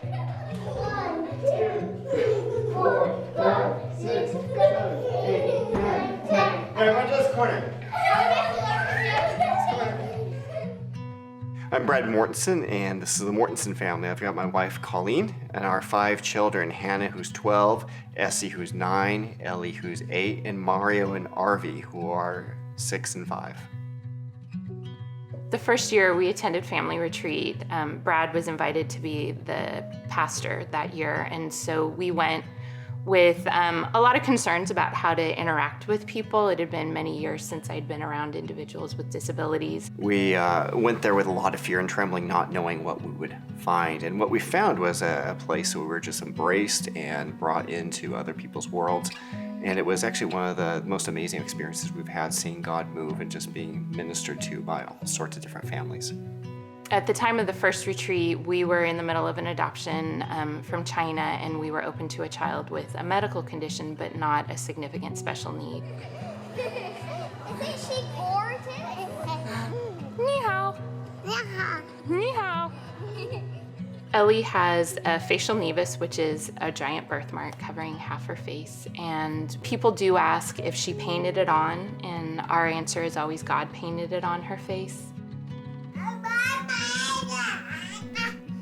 1, 2, 3, 4, 5, 6, 7, 8, 9, 10. All right, run to this corner. I'm Brad Mortensen, and this is the Mortensen family. I've got my wife, Colleen, and our 5 children, Hannah, who's 12, Essie, who's 9, Ellie, who's 8, and Mario and Arvi, who are 6 and 5. The first year we attended family retreat, Brad was invited to be the pastor that year, and so we went with a lot of concerns about how to interact with people. It had been many years since I'd been around individuals with disabilities. We went there with a lot of fear and trembling, not knowing what we would find. And what we found was a place where we were just embraced and brought into other people's worlds. And it was actually one of the most amazing experiences we've had, seeing God move and just being ministered to by all sorts of different families. At the time of the first retreat, we were in the middle of an adoption from China, and we were open to a child with a medical condition, but not a significant special need. Isn't she gorgeous? Ni hao. Ni hao. Ellie has a facial nevus, which is a giant birthmark covering half her face. And people do ask if she painted it on, and our answer is always God painted it on her face.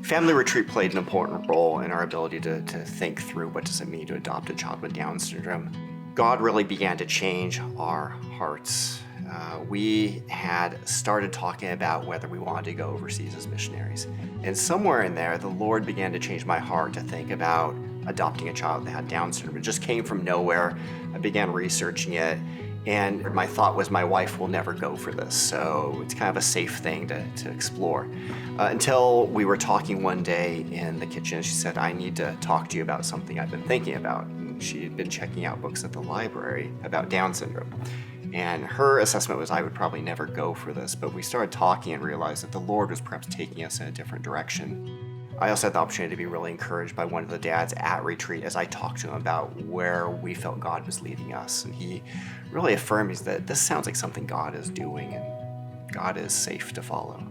Family retreat played an important role in our ability to think through what does it mean to adopt a child with Down syndrome. God really began to change our hearts. We had started talking about whether we wanted to go overseas as missionaries. And somewhere in there, the Lord began to change my heart to think about adopting a child that had Down syndrome. It just came from nowhere. I began researching it. And my thought was my wife will never go for this, so it's kind of a safe thing to explore. Until we were talking one day in the kitchen, she said, I need to talk to you about something I've been thinking about. And she had been checking out books at the library about Down syndrome. And her assessment was I would probably never go for this, but we started talking and realized that the Lord was perhaps taking us in a different direction. I also had the opportunity to be really encouraged by one of the dads at retreat as I talked to him about where we felt God was leading us. And he really affirmed that this sounds like something God is doing and God is safe to follow.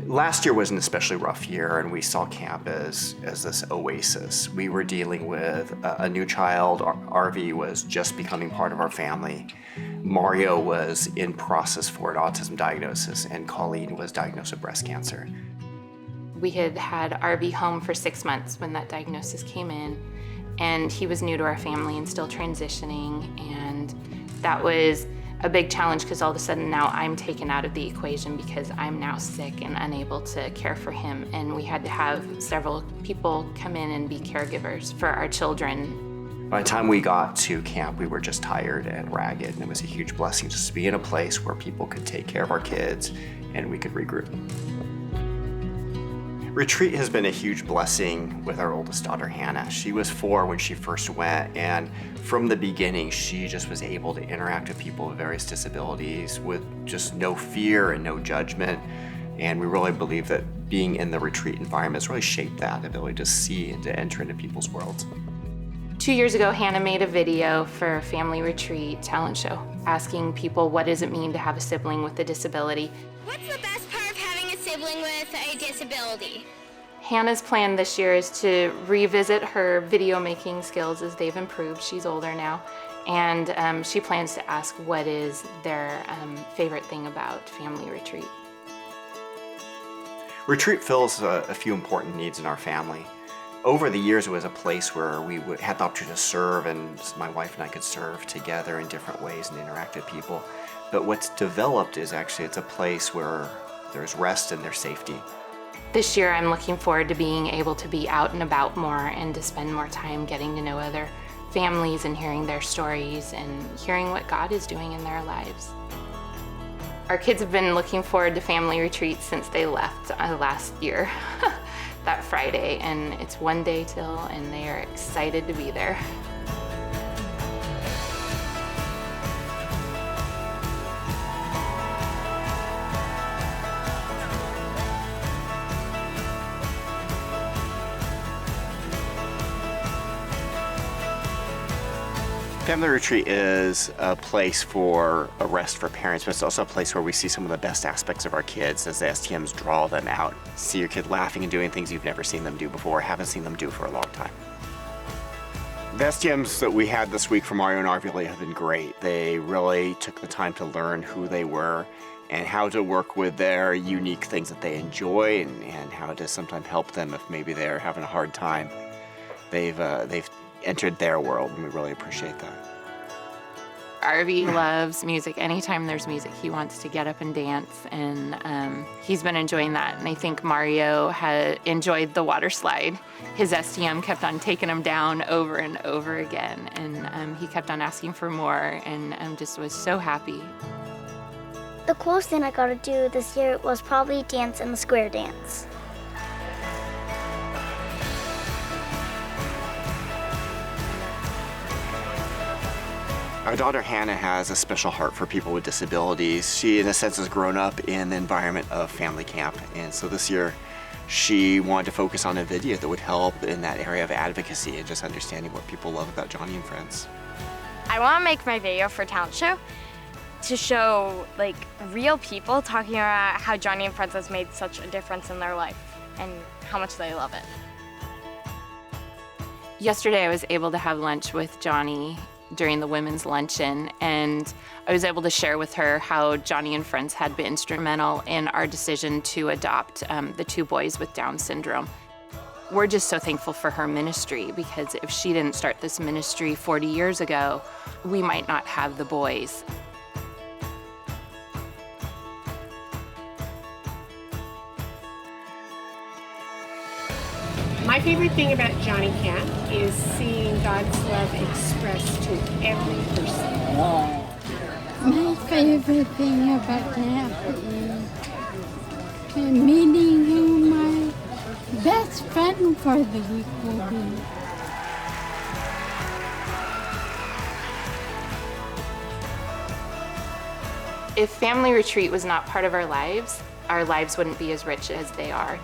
Last year was an especially rough year, and we saw camp as this oasis. We were dealing with a new child. Arvi was just becoming part of our family. Mario was in process for an autism diagnosis, and Colleen was diagnosed with breast cancer. We had Arvi home for 6 months when that diagnosis came in, and he was new to our family and still transitioning, and that was a big challenge because all of a sudden now I'm taken out of the equation because I'm now sick and unable to care for him, and we had to have several people come in and be caregivers for our children. By the time we got to camp, we were just tired and ragged, and it was a huge blessing just to be in a place where people could take care of our kids and we could regroup. Retreat has been a huge blessing with our oldest daughter, Hannah. She was 4 when she first went, and from the beginning, she just was able to interact with people with various disabilities with just no fear and no judgment. And we really believe that being in the retreat environment has really shaped that ability to see and to enter into people's worlds. 2 years ago, Hannah made a video for a family retreat talent show, asking people what does it mean to have a sibling with a disability. What's the best part of having a sibling with a disability? Hannah's plan this year is to revisit her video making skills as they've improved. She's older now, and she plans to ask what is their favorite thing about family retreat. Retreat fills a few important needs in our family. Over the years, it was a place where we had the opportunity to serve, and my wife and I could serve together in different ways and interact with people. But what's developed is actually it's a place where there's rest and there's safety. This year, I'm looking forward to being able to be out and about more and to spend more time getting to know other families and hearing their stories and hearing what God is doing in their lives. Our kids have been looking forward to family retreats since they left last year, that Friday, and it's one day till, and they are excited to be there. Family Retreat is a place for a rest for parents, but it's also a place where we see some of the best aspects of our kids as the STMs draw them out. See your kid laughing and doing things you've never seen them do before, haven't seen them do for a long time. The STMs that we had this week from Mario and Arvi have been great. They really took the time to learn who they were and how to work with their unique things that they enjoy and how to sometimes help them if maybe they're having a hard time. They've entered their world, and we really appreciate that. Arvi loves music. Anytime there's music, he wants to get up and dance, and he's been enjoying that. And I think Mario had enjoyed the water slide. His STM kept on taking him down over and over again, and he kept on asking for more, and just was so happy. The coolest thing I got to do this year was probably dance in the square dance. Our daughter Hannah has a special heart for people with disabilities. She, in a sense, has grown up in the environment of family camp, and so this year she wanted to focus on a video that would help in that area of advocacy and just understanding what people love about Johnny and Friends. I want to make my video for Talent Show to show like real people talking about how Johnny and Friends has made such a difference in their life and how much they love it. Yesterday I was able to have lunch with Johnny during the women's luncheon, and I was able to share with her how Johnny and Friends had been instrumental in our decision to adopt the 2 boys with Down syndrome. We're just so thankful for her ministry, because if she didn't start this ministry 40 years ago, we might not have the boys. My favorite thing about Johnny Camp is seeing God's love expressed to every person. My favorite thing about camp is meeting who my best friend for the week will be. If Family Retreat was not part of our lives wouldn't be as rich as they are.